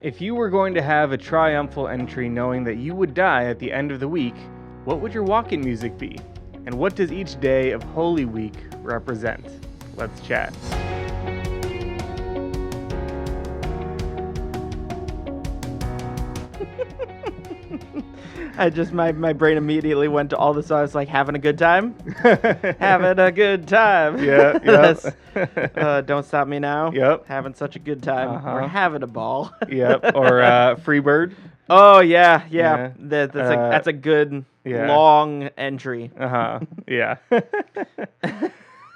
If you were going to have a triumphal entry knowing that you would die at the end of the week, what would your walk-in music be? And what does each day of Holy Week represent? Let's chat. My brain immediately went to all the songs like having a good time, having a good time. Yeah, Yes. Don't Stop Me Now. Yep. Having such a good time. Uh-huh. We're having a ball. Yep. Or Freebird. Oh yeah. Yeah. That's a good yeah. long entry. Yeah.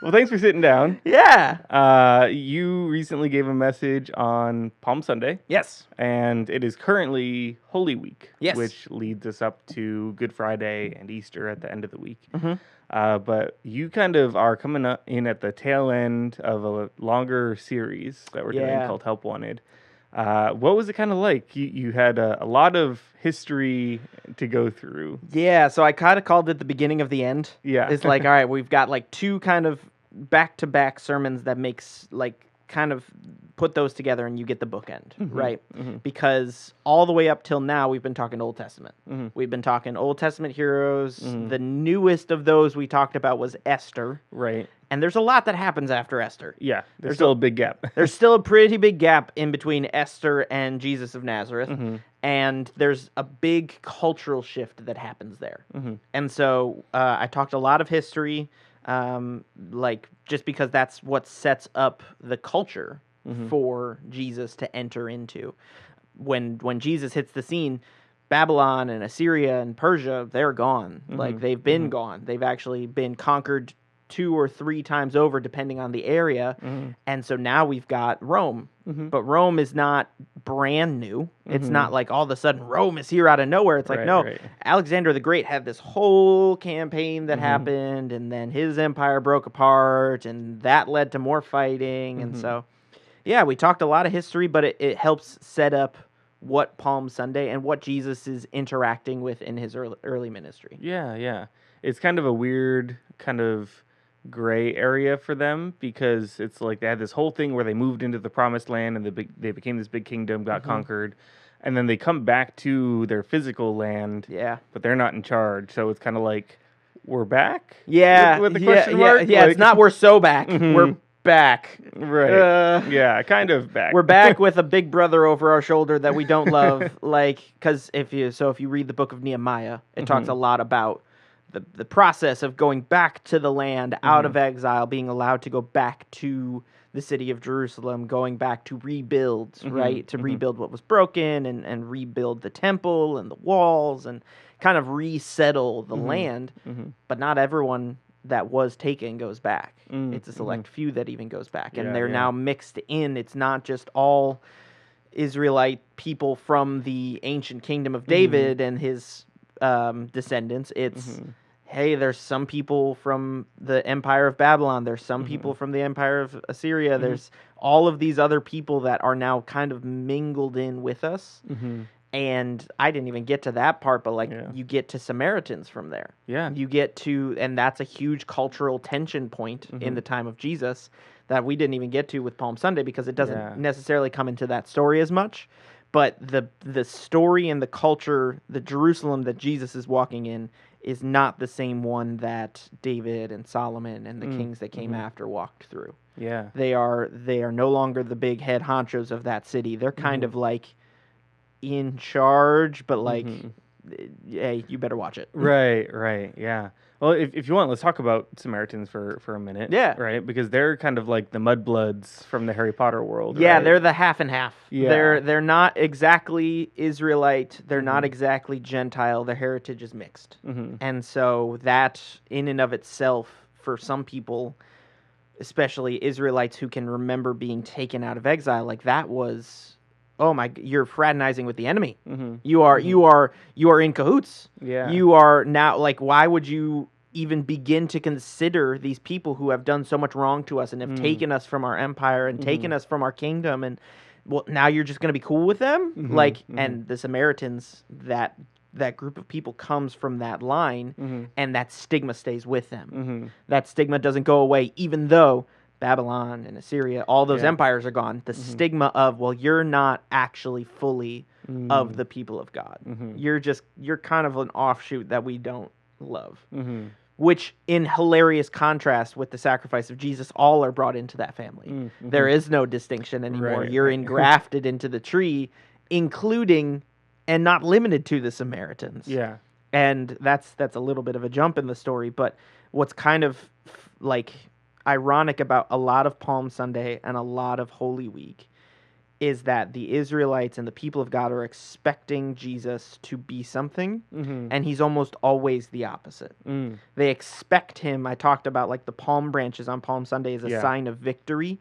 Well, thanks for sitting down. Yeah. You recently gave a message on Palm Sunday. Yes. And it is currently Holy Week. Yes. Which leads us up to Good Friday and Easter at the end of the week. Mm-hmm. But you kind of are coming up in at the tail end of a longer series that we're doing called Help Wanted. What was it kind of like? You had a lot of history to go through. Yeah, so I kind of called it the beginning of the end. Yeah. It's like, all right, we've got like two kind of back-to-back sermons that makes like kind of put those together and you get the bookend, right? Mm-hmm. Because all the way up till now, we've been talking Old Testament. Mm-hmm. We've been talking Old Testament heroes. Mm-hmm. The newest of those we talked about was Esther. Right. And there's a lot that happens after Esther. Yeah, there's still a big gap. There's still a pretty big gap in between Esther and Jesus of Nazareth. Mm-hmm. And there's a big cultural shift that happens there. Mm-hmm. And so I talked a lot of history, like just because that's what sets up the culture for Jesus to enter into. When Jesus hits the scene, Babylon and Assyria and Persia, they're gone. Mm-hmm. Like they've been gone. They've actually been conquered 2 or 3 times over, depending on the area. Mm-hmm. And so now we've got Rome. Mm-hmm. But Rome is not brand new. Mm-hmm. It's not like all of a sudden Rome is here out of nowhere. It's like, no, Alexander the Great had this whole campaign that happened, and then his empire broke apart, and that led to more fighting. And so, yeah, we talked a lot of history, but it helps set up what Palm Sunday and what Jesus is interacting with in his early ministry. Yeah. It's kind of a weird kind of gray area for them, because it's like they had this whole thing where they moved into the promised land and they became this big kingdom, got conquered, and then they come back to their physical land, but they're not in charge. So it's kind of like, we're back? With the question mark? Yeah, like, it's not we're so back. We're back. Right. Yeah, kind of back. We're back with a big brother over our shoulder that we don't love. Because if you read the book of Nehemiah, it talks a lot about the process of going back to the land out of exile, being allowed to go back to the city of Jerusalem, going back to rebuild, right? To rebuild what was broken and rebuild the temple and the walls and kind of resettle the land. But not everyone that was taken goes back. It's a select few that even goes back. And they're now mixed in. It's not just all Israelite people from the ancient kingdom of David and his descendants. It's hey, there's some people from the Empire of Babylon. There's some people from the Empire of Assyria. There's all of these other people that are now kind of mingled in with us. And I didn't even get to that part, but you get to Samaritans from there. Yeah. You get to, and that's a huge cultural tension point in the time of Jesus that we didn't even get to with Palm Sunday, because it doesn't necessarily come into that story as much. But the story and the culture, the Jerusalem that Jesus is walking in, is not the same one that David and Solomon and the kings that came after walked through. Yeah. They are no longer the big head honchos of that city. They're kind of like in charge, but like, hey, you better watch it. Right, yeah. Well, if you want, let's talk about Samaritans for a minute. Yeah. Right? Because they're kind of like the mudbloods from the Harry Potter world. Yeah, right? they're the half and half. Yeah. They're not exactly Israelite. They're not exactly Gentile. Their heritage is mixed. And so that in and of itself, for some people, especially Israelites who can remember being taken out of exile, like that was, oh my, you're fraternizing with the enemy. You are in cahoots. Yeah. You are now, like, why would you even begin to consider these people who have done so much wrong to us and have taken us from our empire and taken us from our kingdom, and well, now you're just going to be cool with them? And the Samaritans, that group of people comes from that line, and that stigma stays with them. That stigma doesn't go away, even though Babylon and Assyria, all those empires are gone. The stigma of, well, you're not actually fully of the people of God. You're kind of an offshoot that we don't love. Which, in hilarious contrast with the sacrifice of Jesus, all are brought into that family. There is no distinction anymore. Right, You're engrafted into the tree, including and not limited to the Samaritans. Yeah. And that's a little bit of a jump in the story, but what's kind of like ironic about a lot of Palm Sunday and a lot of Holy Week is that the Israelites and the people of God are expecting Jesus to be something, and he's almost always the opposite. They expect him. I talked about like the palm branches on Palm Sunday as a sign of victory.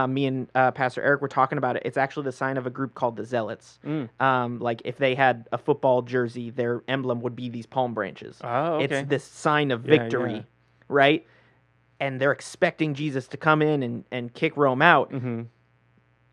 Me and Pastor Eric were talking about it. It's actually the sign of a group called the Zealots. Like if they had a football jersey, their emblem would be these palm branches. Oh, okay. It's this sign of victory, right? And they're expecting Jesus to come in and kick Rome out.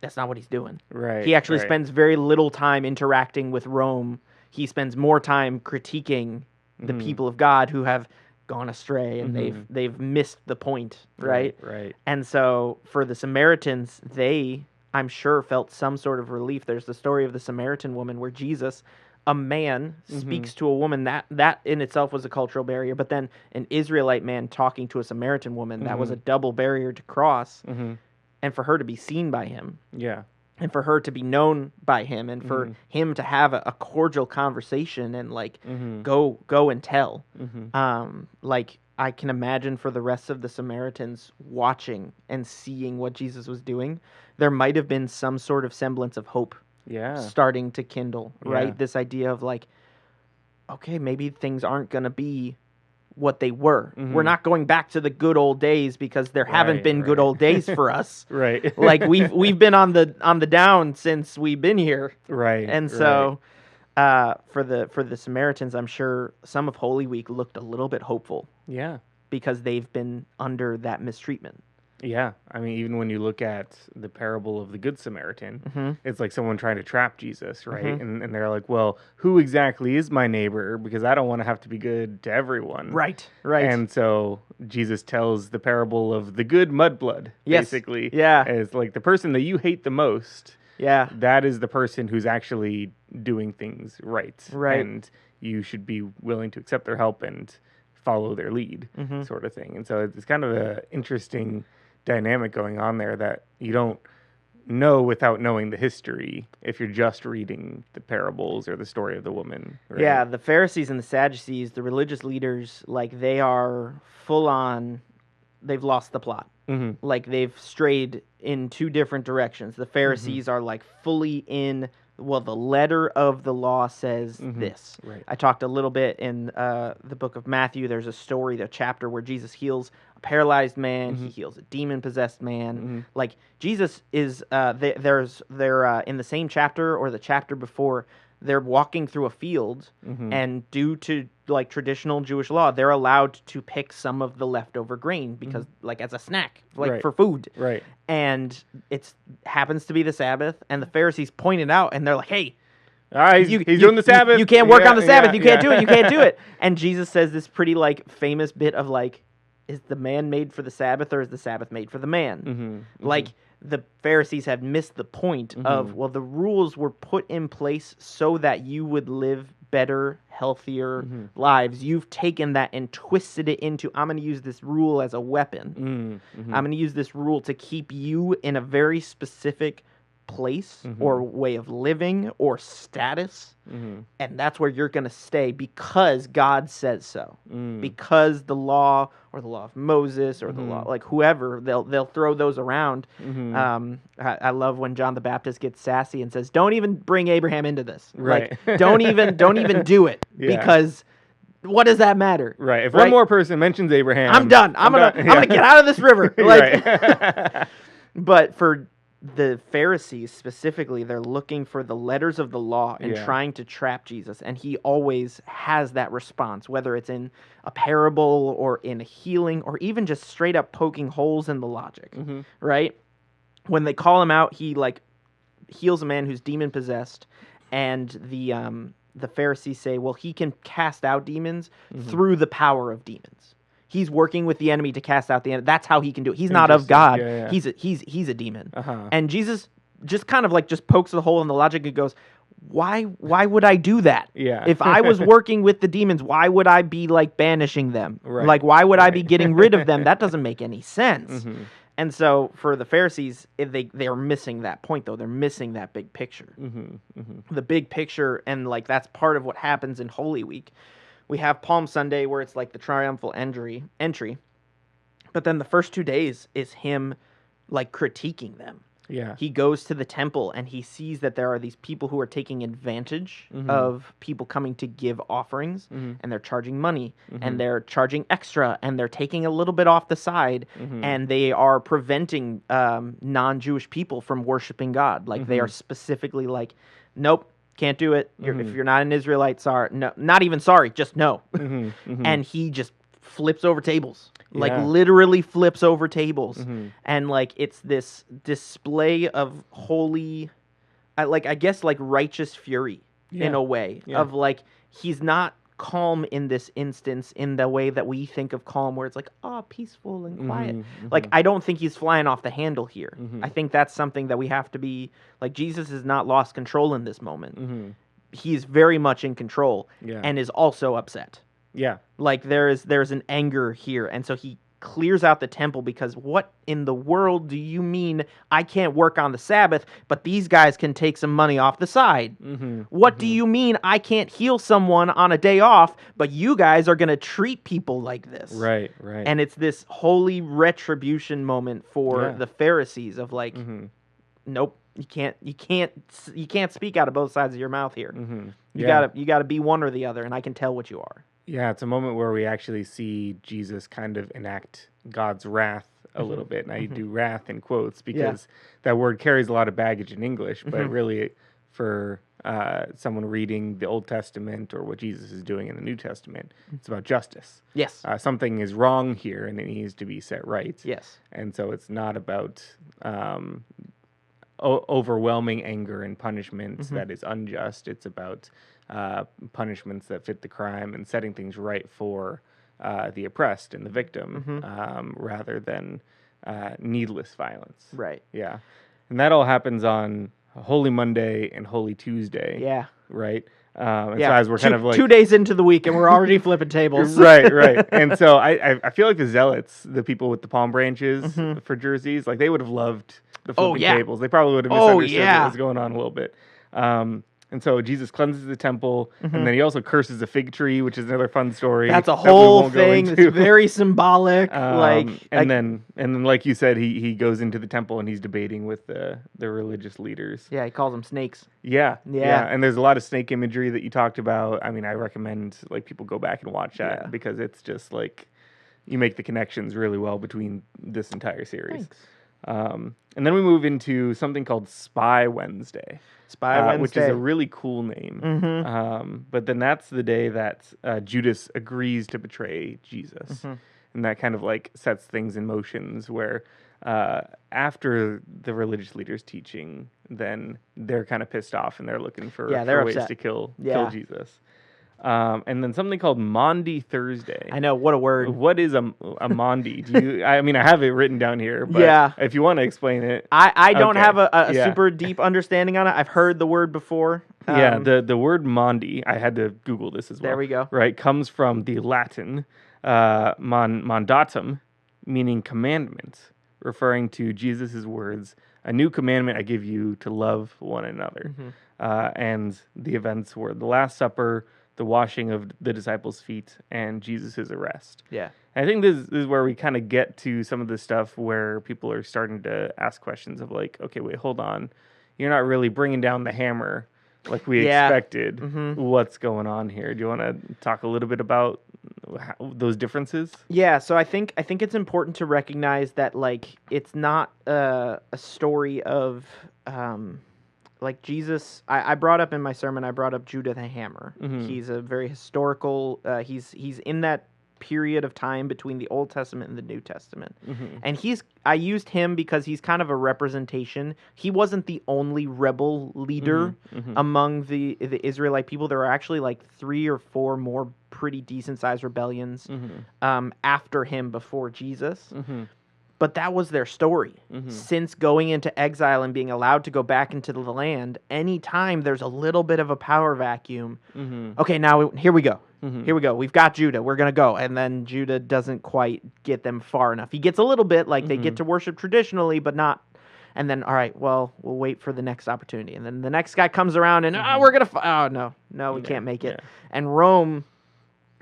That's not what he's doing. Right. He actually spends very little time interacting with Rome. He spends more time critiquing the people of God who have gone astray and they've missed the point, right? Right. And so for the Samaritans, they, I'm sure, felt some sort of relief. There's the story of the Samaritan woman where Jesus, a man, speaks to a woman. That in itself was a cultural barrier, but then an Israelite man talking to a Samaritan woman, that was a double barrier to cross. And for her to be seen by him. Yeah. And for her to be known by him, and for him to have a cordial conversation and like go and tell. Like I can imagine for the rest of the Samaritans watching and seeing what Jesus was doing, there might have been some sort of semblance of hope starting to kindle, right? This idea of like, okay, maybe things aren't going to be what they were. We're not going back to the good old days because there haven't been good old days for us. Like we've been on the down since we've been here. And so for the Samaritans, I'm sure some of Holy Week looked a little bit hopeful. Yeah. Because they've been under that mistreatment. Yeah, I mean, even when you look at the parable of the Good Samaritan, it's like someone trying to trap Jesus, right? And they're like, well, who exactly is my neighbor? Because I don't want to have to be good to everyone. Right. And so Jesus tells the parable of the good mudblood, basically. Yeah. As like the person that you hate the most, that is the person who's actually doing things right. And you should be willing to accept their help and follow their lead, sort of thing. And so it's kind of an interesting dynamic going on there that you don't know without knowing the history if you're just reading the parables or the story of the woman. Right? Yeah, the Pharisees and the Sadducees, the religious leaders, like they are full on, they've lost the plot. Like they've strayed in two different directions. The Pharisees are like fully in, well, the letter of the law says this. I talked a little bit in the book of Matthew. There's a story, a chapter where Jesus heals a paralyzed man. He heals a demon-possessed man. Like Jesus is, they're in the same chapter or the chapter before, they're walking through a field, and due to like traditional Jewish law, they're allowed to pick some of the leftover grain because like as a snack, like for food. And it happens to be the Sabbath, and the Pharisees point it out, and they're like, hey, he's doing the Sabbath. You can't work on the Sabbath. You can't do it. You can't do it. And Jesus says this pretty like famous bit of like, is the man made for the Sabbath or is the Sabbath made for the man? Like the Pharisees had missed the point of, well, the rules were put in place so that you would live better, healthier lives. You've taken that and twisted it into, I'm going to use this rule as a weapon. I'm going to use this rule to keep you in a very specific place or way of living or status. And that's where you're going to stay because God says so. Because the law or the law of Moses or the law, like whoever, they'll throw those around. I love when John the Baptist gets sassy and says, don't even bring Abraham into this. Like, don't even do it because what does that matter? If one more person mentions Abraham, I'm done. I'm gonna get out of this river. Like, but for the Pharisees specifically, they're looking for the letters of the law and trying to trap Jesus. And he always has that response, whether it's in a parable or in a healing or even just straight up poking holes in the logic, right? When they call him out, he like heals a man who's demon possessed, and the Pharisees say, well, he can cast out demons through the power of demons. He's working with the enemy to cast out the enemy. That's how he can do it. He's not of Interesting. God. Yeah. He's a demon. Uh-huh. And Jesus just kind of like just pokes the hole in the logic and goes, why would I do that? Yeah. If I was working with the demons, why would I be like banishing them? Right, Like, why would I be right. getting rid of them? That doesn't make any sense. Mhm. And so for the Pharisees, they are missing that point, though. They're missing that big picture. Mhm. Mhm. The big picture, and like that's part of what happens in Holy Week. We have Palm Sunday where it's like the triumphal entry, but then the first 2 days is him like critiquing them. Yeah. He goes to the temple and he sees that there are these people who are taking advantage of people coming to give offerings, and they're charging money, and they're charging extra, and they're taking a little bit off the side, and they are preventing non-Jewish people from worshiping God. Like they are specifically like, nope, can't do it. If you're not an Israelite, sorry, no, not even sorry, just no. And he just flips over tables. Like Yeah. literally flips over tables, and like it's this display of holy, I guess like righteous fury in a way of like he's not calm in this instance in the way that we think of calm, where it's like peaceful and quiet. Like I don't think he's flying off the handle here. I think that's something that we have to be like. Jesus has not lost control in this moment. He's very much in control, and is also upset. Yeah. Like there's an anger here, and so he clears out the temple because what in the world do you mean I can't work on the Sabbath, but these guys can take some money off the side? What do you mean I can't heal someone on a day off, but you guys are going to treat people like this? Right. Right. And it's this holy retribution moment for the Pharisees of like, nope, you can't speak out of both sides of your mouth here. You gotta be one or the other, and I can tell what you are. Yeah, it's a moment where we actually see Jesus kind of enact God's wrath a little bit. And I do wrath in quotes because that word carries a lot of baggage in English, but really for someone reading the Old Testament or what Jesus is doing in the New Testament, it's about justice. Yes. Something is wrong here and it needs to be set right. Yes. And so it's not about overwhelming anger and punishment that is unjust. It's about punishments that fit the crime and setting things right for the oppressed and the victim, rather than needless violence. Right. Yeah. And that all happens on Holy Monday and Holy Tuesday. Yeah. Right. And so as we're kind of like 2 days into the week and we're already flipping tables. Right. And so I feel like the zealots, the people with the palm branches for jerseys, like they would have loved the flipping tables. They probably would have misunderstood what was going on a little bit. And so Jesus cleanses the temple, and then he also curses a fig tree, which is another fun story. That's a whole thing. It's very symbolic. And then like you said, he goes into the temple and he's debating with the religious leaders. Yeah, he calls them snakes. Yeah. And there's a lot of snake imagery that you talked about. I mean, I recommend like people go back and watch that because it's just like you make the connections really well between this entire series. Thanks. And then we move into something called Spy Wednesday. Spy Wednesday. Which is a really cool name. But then that's the day that Judas agrees to betray Jesus. And that kind of like sets things in motions where after the religious leaders' teaching, then they're kind of pissed off and they're looking for ways to kill Jesus. And then something called Maundy Thursday. I know, what a word. What is a Maundy? I mean, I have it written down here, but if you want to explain it. I don't have a super deep understanding on it. I've heard the word before. The word Maundy, I had to Google this as well. There we go. Right, comes from the Latin mandatum, meaning commandment, referring to Jesus' words, "A new commandment I give you, to love one another." And the events were the Last Supper, the washing of the disciples' feet, and Jesus' arrest. Yeah. And I think this is where we kind of get to some of the stuff where people are starting to ask questions of like, okay, wait, hold on. You're not really bringing down the hammer like we expected. What's going on here? Do you want to talk a little bit about those differences? Yeah, so I think it's important to recognize that like it's not a story of like Jesus. I brought up in my sermon, I brought up Judah the Hammer. He's a very historical, he's in that period of time between the Old Testament and the New Testament. Mm-hmm. And I used him because he's kind of a representation. He wasn't the only rebel leader among the Israelite people. There were actually like 3 or 4 more pretty decent sized rebellions after him before Jesus. But that was their story. Since going into exile and being allowed to go back into the land, anytime there's a little bit of a power vacuum, okay, now here we go. Here we go. We've got Judah. We're going to go. And then Judah doesn't quite get them far enough. He gets a little bit, like they get to worship traditionally, but not. And then, all right, well, we'll wait for the next opportunity. And then the next guy comes around and, we're going to, no, we can't make it. And Rome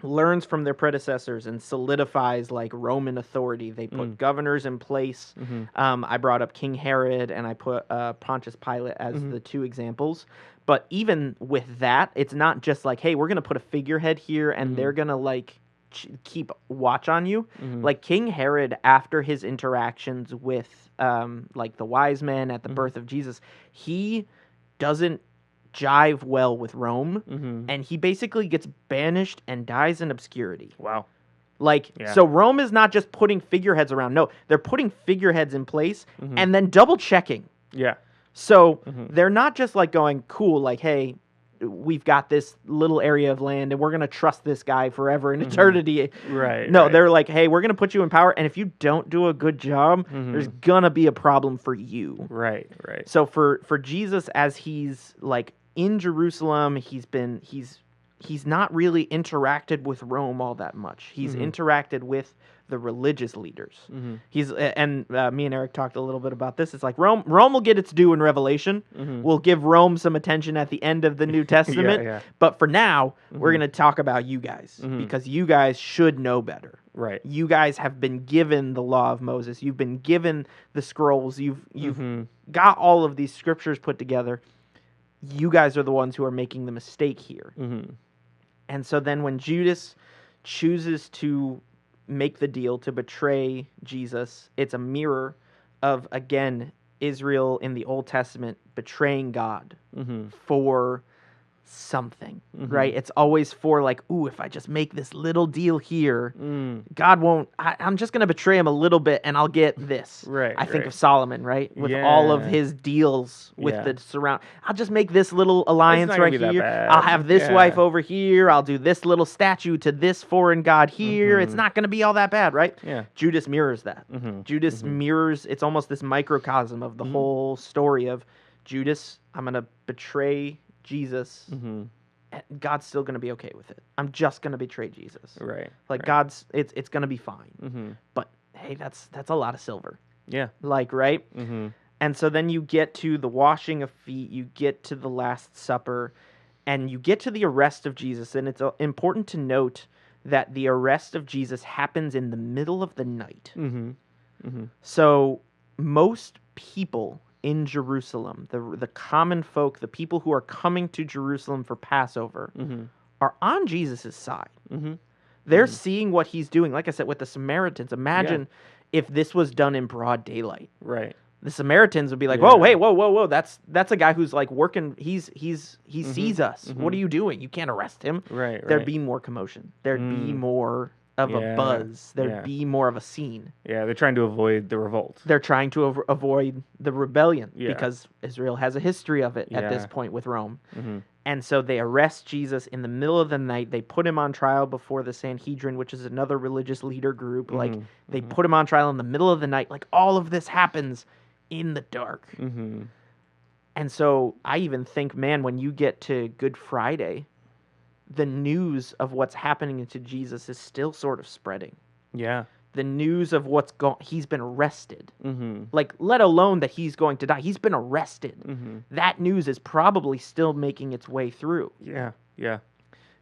learns from their predecessors and solidifies like Roman authority. They put governors in place. I brought up King Herod and I put Pontius Pilate as the 2 examples. But even with that, it's not just like, hey, we're going to put a figurehead here and they're going to like keep watch on you. Like King Herod, after his interactions with like the wise men at the birth of Jesus, he doesn't jive well with Rome, and he basically gets banished and dies in obscurity. Wow. Like, so Rome is not just putting figureheads around. No, they're putting figureheads in place and then double checking. Yeah. So they're not just like going, cool, like, hey, we've got this little area of land and we're going to trust this guy forever in eternity. Right. No, they're like, hey, we're going to put you in power. And if you don't do a good job, there's going to be a problem for you. Right. So for Jesus, as he's like in Jerusalem, he's not really interacted with Rome all that much. He's interacted with the religious leaders. Me and Eric talked a little bit about this. It's like Rome will get its due in Revelation. We'll give Rome some attention at the end of the New Testament. But for now, we're going to talk about you guys because you guys should know better. Right. You guys have been given the law of Moses. You've been given the scrolls. You've got all of these scriptures put together. You guys are the ones who are making the mistake here. And so then when Judas chooses to make the deal to betray Jesus, it's a mirror of, again, Israel in the Old Testament betraying God for something, right? It's always for like, ooh, if I just make this little deal here, God won't, I'm just going to betray him a little bit and I'll get this. I think of Solomon, right? With all of his deals with the surround. I'll just make this little alliance right here. I'll have this wife over here. I'll do this little statue to this foreign god here. It's not going to be all that bad, right? Judas mirrors that. Judas mirrors, it's almost this microcosm of the whole story of Judas, I'm going to betray Jesus, God's still going to be okay with it. I'm just going to betray Jesus. Right. Like God's, it's going to be fine. But hey, that's a lot of silver. Yeah. Like, right? And so then you get to the washing of feet, you get to the Last Supper, and you get to the arrest of Jesus. And it's important to note that the arrest of Jesus happens in the middle of the night. So most people in Jerusalem, the common folk, the people who are coming to Jerusalem for Passover, are on Jesus' side. They're seeing what he's doing. Like I said, with the Samaritans, imagine if this was done in broad daylight. Right. The Samaritans would be like, whoa, hey, whoa. That's a guy who's like working. He sees us. What are you doing? You can't arrest him. Right. There'd be more commotion. There'd be more of a buzz. There'd be more of a scene. Yeah, they're trying to avoid the revolt. They're trying to avoid the rebellion because Israel has a history of it at this point with Rome. And so they arrest Jesus in the middle of the night. They put him on trial before the Sanhedrin, which is another religious leader group. Like, they put him on trial in the middle of the night. Like, all of this happens in the dark. And so I even think, man, when you get to Good Friday, the news of what's happening to Jesus is still sort of spreading. Yeah. The news of he's been arrested. Like, let alone that he's going to die. He's been arrested. That news is probably still making its way through. Yeah.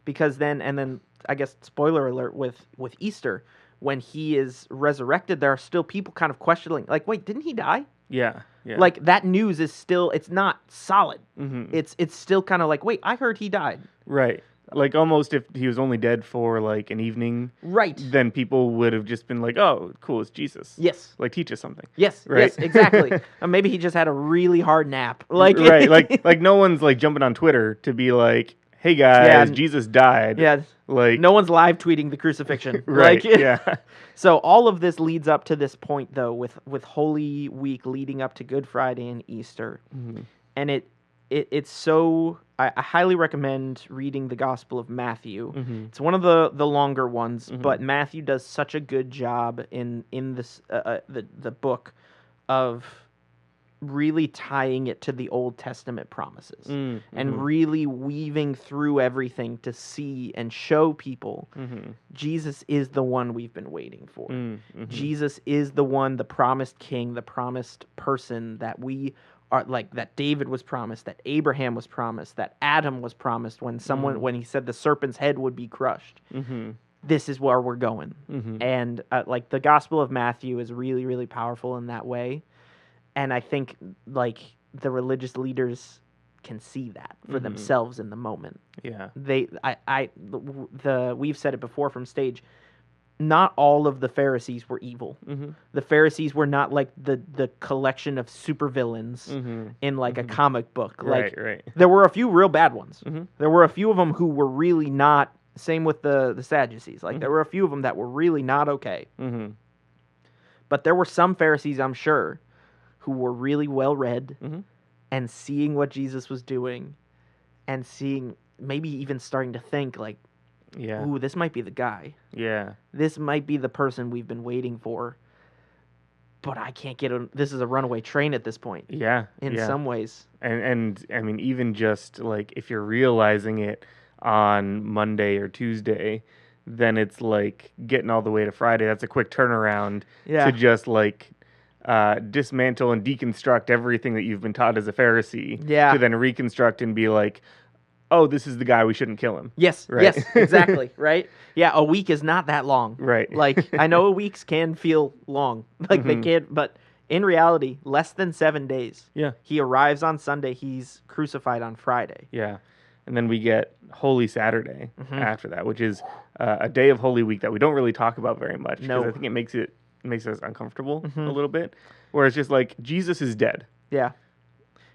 Because then, I guess, spoiler alert, with Easter, when he is resurrected, there are still people kind of questioning, like, wait, didn't he die? Yeah. Like, that news is still, it's not solid. It's still kind of like, wait, I heard he died. Right. Like, almost if he was only dead for, like, an evening. Right. Then people would have just been like, oh, cool, it's Jesus. Yes. Like, teach us something. Yes. Right? Yes, exactly. Maybe he just had a really hard nap. Like, right. Like no one's, like, jumping on Twitter to be like, hey guys, Yeah. Jesus died. Yeah. Like, no one's live tweeting the crucifixion. right. Like, Yeah. So all of this leads up to this point, though, with Holy Week leading up to Good Friday and Easter, and it's so. I highly recommend reading the Gospel of Matthew. It's one of the longer ones, but Matthew does such a good job in this the book of really tying it to the Old Testament promises and really weaving through everything to see and show people Jesus is the one we've been waiting for. Jesus is the one, the promised king, the promised person that we are, like, that David was promised, that Abraham was promised, that Adam was promised when he said the serpent's head would be crushed. This is where we're going. And like the Gospel of Matthew is really, really powerful in that way. And I think, like, the religious leaders can see that for themselves in the moment. Yeah. We've said it before from stage. Not all of the Pharisees were evil. The Pharisees were not like the collection of supervillains in like a comic book. Like, right. There were a few real bad ones. There were a few of them who were really not. Same with the Sadducees. Like, there were a few of them that were really not okay. But there were some Pharisees, I'm sure, who were really well read and seeing what Jesus was doing and seeing, maybe even starting to think, like, ooh, this might be the guy. Yeah. This might be the person we've been waiting for. But I can't get on. This is a runaway train at this point. Yeah. In some ways. And I mean, even just like if you're realizing it on Monday or Tuesday, then it's like getting all the way to Friday. That's a quick turnaround to just like dismantle and deconstruct everything that you've been taught as a Pharisee. To then reconstruct and be like, oh, this is the guy, we shouldn't kill him. Yes, right? Yes, exactly, right? Yeah, a week is not that long. Right. Like, I know weeks can feel long. Like, they can, but in reality, less than 7 days. Yeah. He arrives on Sunday, he's crucified on Friday. Yeah. And then we get Holy Saturday after that, which is a day of Holy Week that we don't really talk about very much. Because I think it makes us uncomfortable a little bit. Where it's just like, Jesus is dead. Yeah.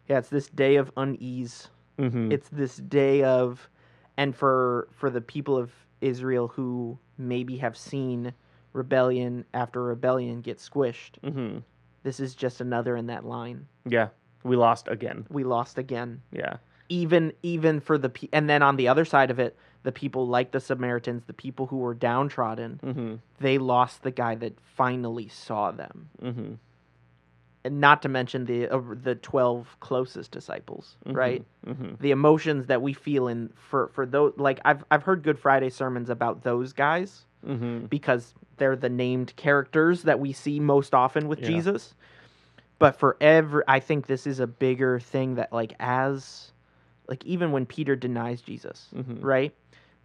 Yeah, it's this day of unease. It's this day of, and for the people of Israel who maybe have seen rebellion after rebellion get squished, this is just another in that line. Yeah, we lost again. Yeah. Even for and then on the other side of it, the people like the Samaritans, the people who were downtrodden, they lost the guy that finally saw them. And not to mention the 12 closest disciples, right? The emotions that we feel for those, like I've heard Good Friday sermons about those guys because they're the named characters that we see most often with Jesus. But I think this is a bigger thing that, like, even when Peter denies Jesus, right?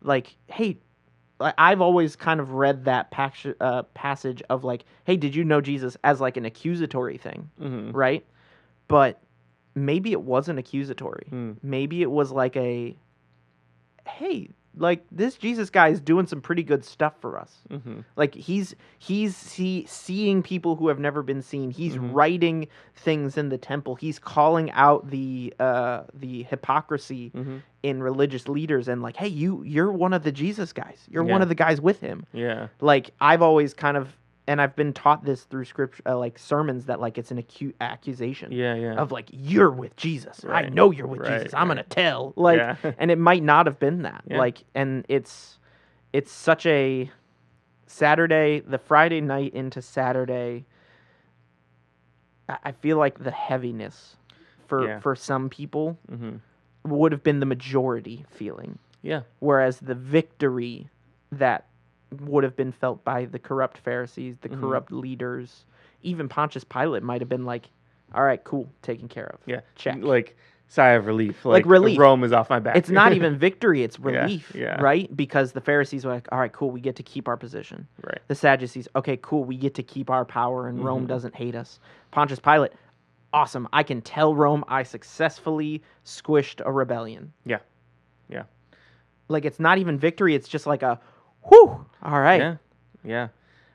Like, hey, I've always kind of read that passage of like, hey, did you know Jesus, as like an accusatory thing, right? But maybe it wasn't accusatory. Maybe it was like a, hey, like, this Jesus guy is doing some pretty good stuff for us. Like, he's seeing people who have never been seen. He's writing things in the temple. He's calling out the hypocrisy in religious leaders and like, hey, you're one of the Jesus guys. You're one of the guys with him. Yeah. Like, I've always kind of, and I've been taught this through scripture, like sermons, that like it's an acute accusation. Of like, you're with Jesus. Right. I know you're with Jesus. I'm gonna tell. Like, and it might not have been that. Like, and it's such a Saturday, the Friday night into Saturday. I feel like the heaviness for some people would have been the majority feeling. Yeah. Whereas the victory that would have been felt by the corrupt Pharisees, the corrupt leaders, even Pontius Pilate might have been like, all right, cool, taken care of. Yeah. Check. Like, sigh of relief. Like relief. Rome is off my back. It's not even victory, it's relief, right? Because the Pharisees were like, all right, cool, we get to keep our position. Right. The Sadducees, okay, cool, we get to keep our power and Rome doesn't hate us. Pontius Pilate, awesome, I can tell Rome I successfully squished a rebellion. Yeah. Yeah. Like, it's not even victory, it's just like a, whew, all right. Yeah. Yeah.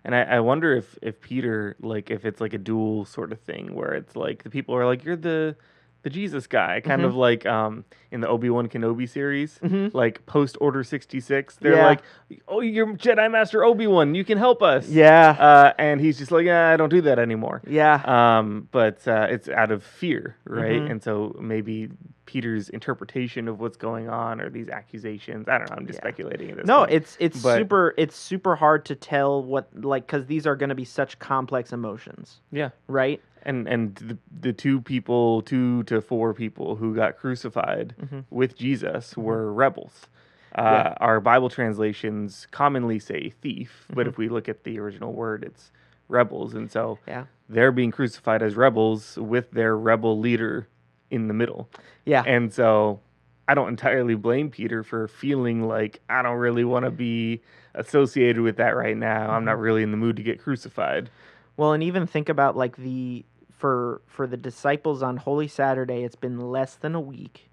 And I wonder if Peter, like, if it's like a dual sort of thing where it's like the people are like, you're the the Jesus guy, kind of like in the Obi-Wan Kenobi series, like post Order 66. They're like, "Oh, you're Jedi Master Obi-Wan, you can help us." Yeah. And he's just like, "Yeah, I don't do that anymore." Yeah. But it's out of fear, right? And so maybe Peter's interpretation of what's going on, or these accusations. I don't know. I'm just speculating at this point. It's super hard to tell what, like, because these are going to be such complex emotions. Yeah. Right. And the 2 to 4 people who got crucified with Jesus were rebels. Our Bible translations commonly say thief, but if we look at the original word, it's rebels. And so they're being crucified as rebels with their rebel leader in the middle. Yeah. And so I don't entirely blame Peter for feeling like, I don't really want to be associated with that right now. I'm not really in the mood to get crucified. Well, and even think about like for the disciples on Holy Saturday, it's been less than a week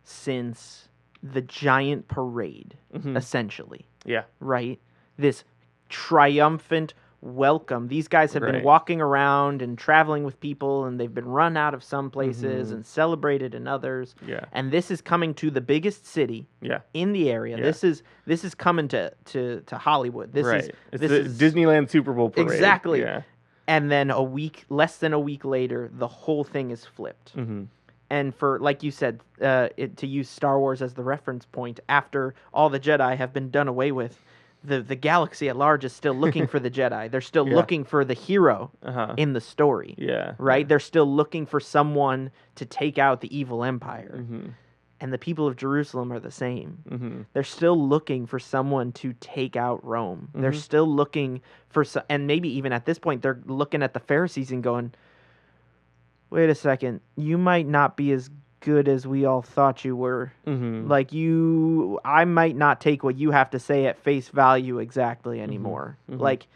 since the giant parade, essentially. Yeah. Right? This triumphant welcome. These guys have been walking around and traveling with people, and they've been run out of some places and celebrated in others. Yeah. And this is coming to the biggest city in the area. Yeah. This is coming to Hollywood. This is Disneyland Super Bowl parade. Exactly. Yeah. And then less than a week later, the whole thing is flipped. And for, like you said, to use Star Wars as the reference point, after all the Jedi have been done away with, the galaxy at large is still looking for the Jedi. They're still looking for the hero in the story. Yeah. Right? They're still looking for someone to take out the evil empire. And the people of Jerusalem are the same. They're still looking for someone to take out Rome. They're still looking for and maybe even at this point, they're looking at the Pharisees and going, wait a second, you might not be as good as we all thought you were. Like I might not take what you have to say at face value exactly anymore. Like,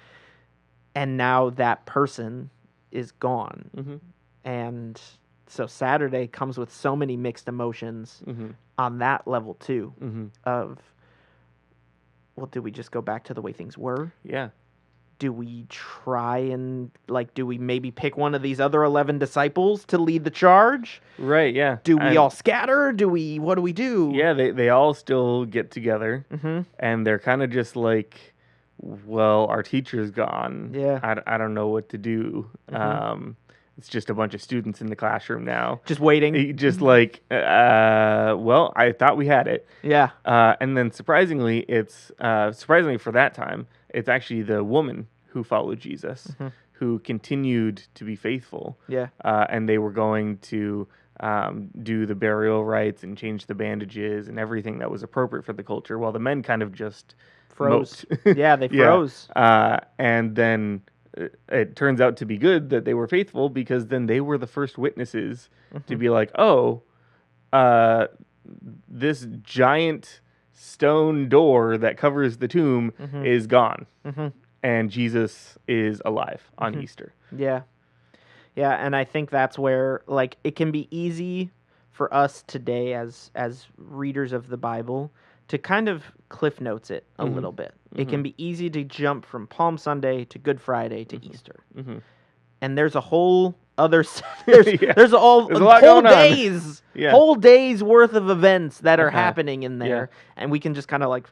and now that person is gone. And so Saturday comes with so many mixed emotions on that level too. Of, well, do we just go back to the way things were? Yeah. Do we try and, like, do we maybe pick one of these other 11 disciples to lead the charge? Right, yeah. Do we all scatter? What do we do? Yeah, they all still get together, and they're kind of just like, well, our teacher's gone. Yeah. I don't know what to do. It's just a bunch of students in the classroom now. Just waiting. Just like, well, I thought we had it. Yeah. And then surprisingly for that time, it's actually the woman who followed Jesus, who continued to be faithful. Yeah. And they were going to do the burial rites and change the bandages and everything that was appropriate for the culture, while the men kind of just froze. Yeah, they froze. And then it turns out to be good that they were faithful, because then they were the first witnesses to be like, oh, this giant stone door that covers the tomb is gone, and Jesus is alive on Easter. Yeah. Yeah, and I think that's where, like, it can be easy for us today as readers of the Bible to kind of cliff notes it a little bit. It can be easy to jump from Palm Sunday to Good Friday to Easter. And there's a whole other there's a whole days whole days worth of events that are happening in there, and we can just kind of like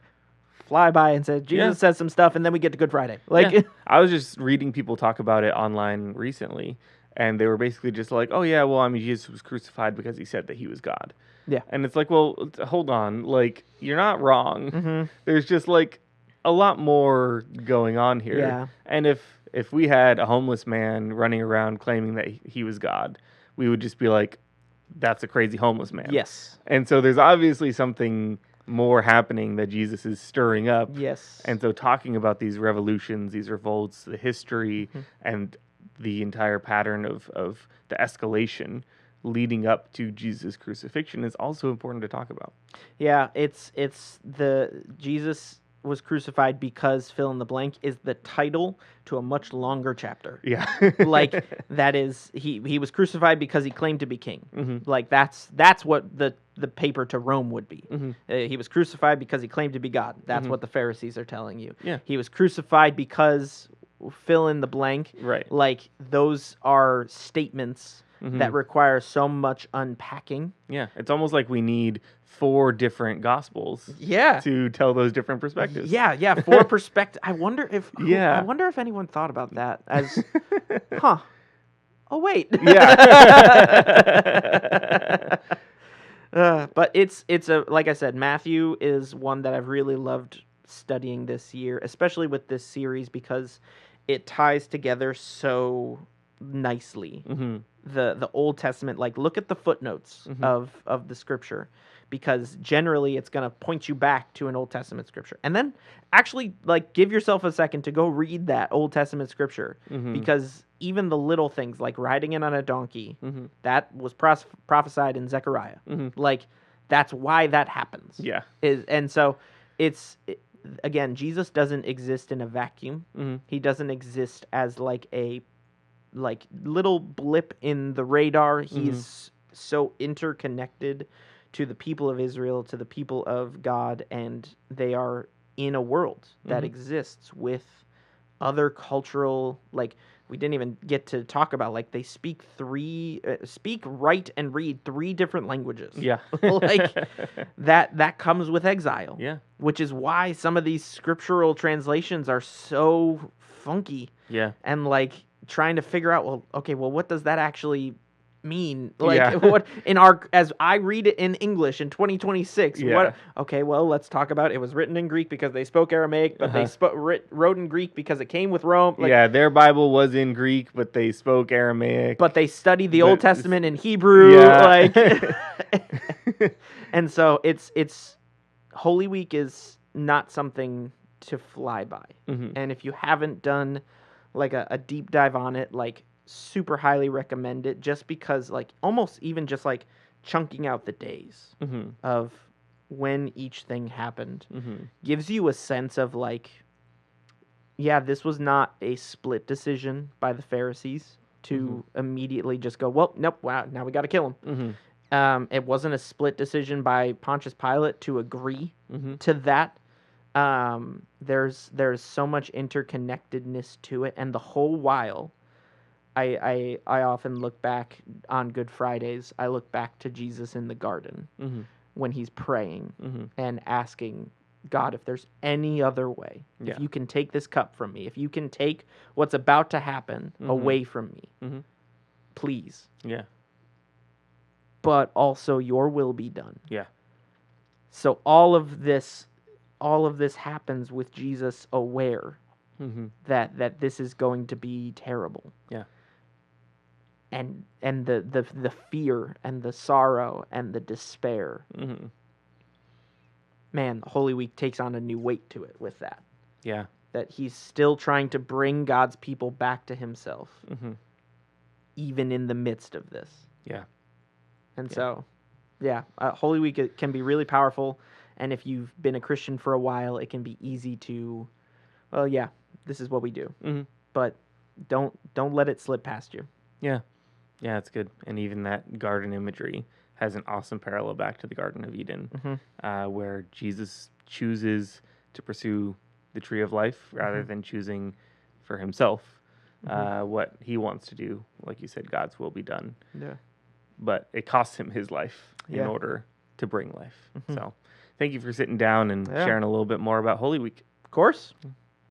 fly by and say Jesus says some stuff, and then we get to Good Friday. Like, I was just reading people talk about it online recently, and they were basically just like, oh yeah, well, I mean, Jesus was crucified because he said that he was God. Yeah. And it's like, well, hold on, like, you're not wrong. There's just like a lot more going on here. Yeah. And if we had a homeless man running around claiming that he was God, we would just be like, that's a crazy homeless man. Yes. And so there's obviously something more happening that Jesus is stirring up. Yes. And so talking about these revolutions, these revolts, the history, and the entire pattern of the escalation leading up to Jesus' crucifixion is also important to talk about. Yeah, it's the Jesus was crucified because fill in the blank is the title to a much longer chapter. Yeah. Like, that is, he was crucified because he claimed to be king. Like, that's what the paper to Rome would be. He was crucified because he claimed to be God. That's what the Pharisees are telling you. Yeah. He was crucified because fill in the blank. Right. Like, those are statements that require so much unpacking. Yeah, it's almost like we need 4 different gospels. Yeah. To tell those different perspectives. Yeah, 4 perspectives. I wonder if anyone thought about that as, huh? Oh wait. Yeah. But it's like I said, Matthew is one that I've really loved studying this year, especially with this series because it ties together so nicely. The Old Testament, like look at the footnotes of the scripture, because generally it's going to point you back to an Old Testament scripture. And then actually like give yourself a second to go read that Old Testament scripture, because even the little things like riding in on a donkey, that was prophesied in Zechariah. Like that's why that happens. Yeah. And so again, Jesus doesn't exist in a vacuum. He doesn't exist as like a little blip in the radar. He's so interconnected to the people of Israel, to the people of God, and they are in a world that exists with other cultural, like we didn't even get to talk about, like they speak, write, and read 3 different languages. Yeah. Like that comes with exile. Yeah. Which is why some of these scriptural translations are so funky. Yeah. And like trying to figure out, what does that actually mean? Like Yeah. what as I read it in English in 2026, let's talk about it was written in Greek because they spoke Aramaic, but they wrote in Greek because it came with Rome. Like, yeah, their Bible was in Greek, but they spoke Aramaic. But they studied the Old Testament in Hebrew. Yeah. Like and so it's Holy Week is not something to fly by. And if you haven't done like a deep dive on it, like super highly recommend it, just because like almost even just like chunking out the days of when each thing happened gives you a sense of like, yeah, this was not a split decision by the Pharisees to immediately just go, well, nope, wow, now we got to kill him. It wasn't a split decision by Pontius Pilate to agree to that. There's so much interconnectedness to it, and the whole while, I often look back on Good Fridays. I look back to Jesus in the garden when he's praying and asking God if there's any other way. If you can take this cup from me, if you can take what's about to happen away from me, please. Yeah. But also your will be done. Yeah. So all of this happens with Jesus aware that this is going to be terrible. Yeah. And the fear and the sorrow and the despair. Man, Holy Week takes on a new weight to it with that. Yeah. That he's still trying to bring God's people back to himself, even in the midst of this. Yeah. And so, Holy Week can be really powerful. And if you've been a Christian for a while, it can be easy to, well, yeah, this is what we do. But don't let it slip past you. Yeah. Yeah, it's good. And even that garden imagery has an awesome parallel back to the Garden of Eden, where Jesus chooses to pursue the tree of life rather than choosing for himself what he wants to do. Like you said, God's will be done. Yeah. But it costs him his life in order to bring life. So thank you for sitting down and sharing a little bit more about Holy Week. Of course.